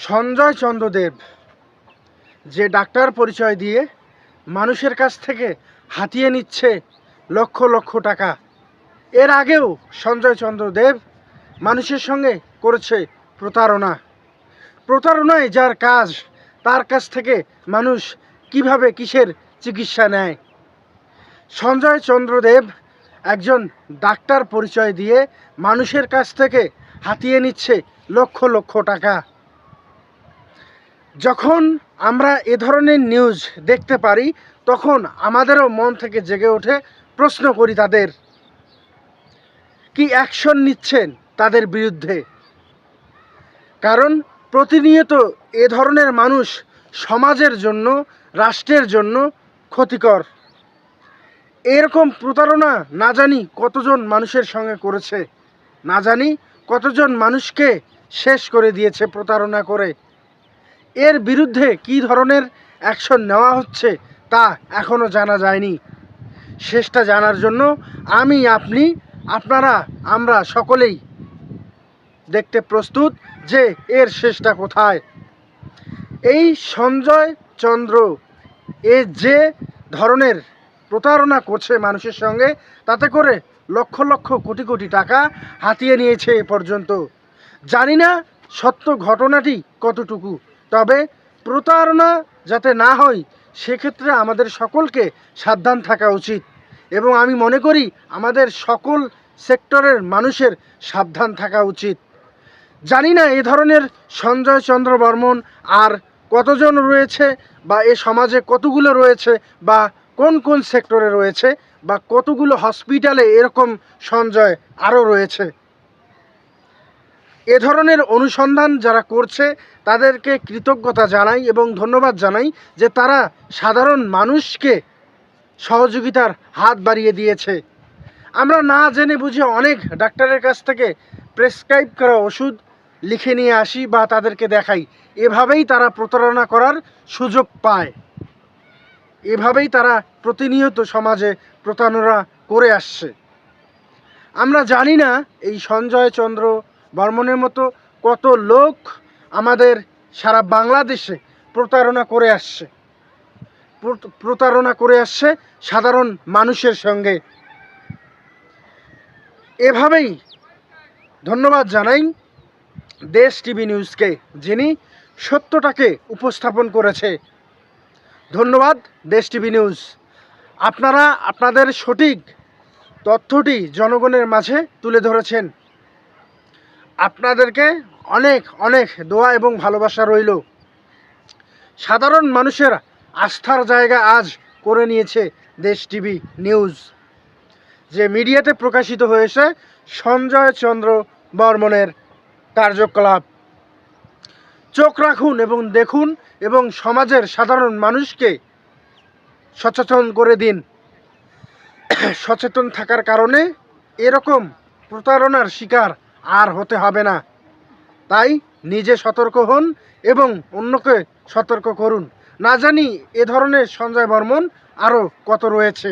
সঞ্জয় চন্দ্রদেব যে ডাক্তার পরিচয় দিয়ে মানুষের কাছ থেকে হাতিয়ে নিচ্ছে লক্ষ লক্ষ টাকা। এর আগেও সঞ্জয় চন্দ্রদেব মানুষের সঙ্গে করেছে প্রতারণায় যার কাজ, তার কাছ থেকে মানুষ কিভাবে কিসের চিকিৎসা নেয়। সঞ্জয় চন্দ্রদেব একজন ডাক্তার পরিচয় দিয়ে মানুষের কাছ থেকে হাতিয়ে নিচ্ছে লক্ষ লক্ষ টাকা। যখন আমরা এ ধরনের নিউজ দেখতে পারি তখন আমাদেরও মন থেকে জেগে ওঠে, প্রশ্ন করি তাদের কি অ্যাকশন নিচ্ছেন তাদের বিরুদ্ধে। কারণ প্রতিনিয়ত এ ধরনের মানুষ সমাজের জন্য, রাষ্ট্রের জন্য ক্ষতিকর। এরকম প্রতারণা না জানি কতজন মানুষের সঙ্গে করেছে, না জানি কতজন মানুষকে শেষ করে দিয়েছে প্রতারণা করে। এর বিরুদ্ধে কী ধরনের অ্যাকশন নেওয়া হচ্ছে তা এখনও জানা যায়নি। শেষটা জানার জন্য আমি, আপনি, আপনারা, আমরা সকলেই দেখতে প্রস্তুত যে এর শেষটা কোথায়। এই সঞ্জয় চন্দ্র যে ধরনের প্রতারণা করছে মানুষের সঙ্গে, তাতে করে লক্ষ লক্ষ কোটি কোটি টাকা হাতিয়ে নিয়েছে এ পর্যন্ত। জানি না সত্য ঘটনাটি কতটুকু, তবে প্রতারণা যাতে না হয় সেক্ষেত্রে আমাদের সকলকে সাবধান থাকা উচিত এবং আমি মনে করি আমাদের সকল সেক্টরের মানুষের সাবধান থাকা উচিত। জানি না এ ধরনের সঞ্জয় চন্দ্র বর্মন আর কতজন রয়েছে, বা এ সমাজে কতগুলো রয়েছে, বা কোন কোন সেক্টরে রয়েছে, বা কতগুলো হসপিটালে এরকম সঞ্জয় আরও রয়েছে। এ ধরনের অনুসন্ধান যারা করছে তাদেরকে কৃতজ্ঞতা জানাই এবং ধন্যবাদ জানাই যে তারা সাধারণ মানুষকে সহযোগিতার হাত বাড়িয়ে দিয়েছে। আমরা না জেনে বুঝে অনেক ডাক্তারের কাছ থেকে প্রেসক্রাইব করা ওষুধ লিখে নিয়ে আসি বা তাদেরকে দেখাই। এভাবেই তারা প্রতারণা করার সুযোগ পায়, এভাবেই তারা প্রতিনিয়ত সমাজে প্রতারণা করে আসছে। আমরা জানি না এই সঞ্জয় চন্দ্র বর্মনের মতো কত লোক আমাদের সারা বাংলাদেশে প্রতারণা করে আসছে সাধারণ মানুষের সঙ্গে। এভাবেই ধন্যবাদ জানাই দেশ টিভি নিউজকে, যিনি সত্যটাকে উপস্থাপন করেছে। ধন্যবাদ দেশ টিভি নিউজ। আপনারা আপনাদের সঠিক তথ্যটি জনগণের মাঝে তুলে ধরেছেন। আপনাদেরকে অনেক অনেক দোয়া এবং ভালোবাসা রইল। সাধারণ মানুষের আস্থার জায়গা আজ করে নিয়েছে দেশ টিভি নিউজ, যে মিডিয়াতে প্রকাশিত হয়েছে সঞ্জয় চন্দ্র বর্মনের কার্যকলাপ। চোখ রাখুন এবং দেখুন এবং সমাজের সাধারণ মানুষকে সচেতন করে দিন। সচেতন থাকার কারণে এরকম প্রতারণার শিকার আর হতে হবে না। তাই নিজে সতর্ক হন এবং অন্যকে সতর্ক করুন। না জানি এ ধরনের সঞ্জয় বর্মন আরও কত রয়েছে।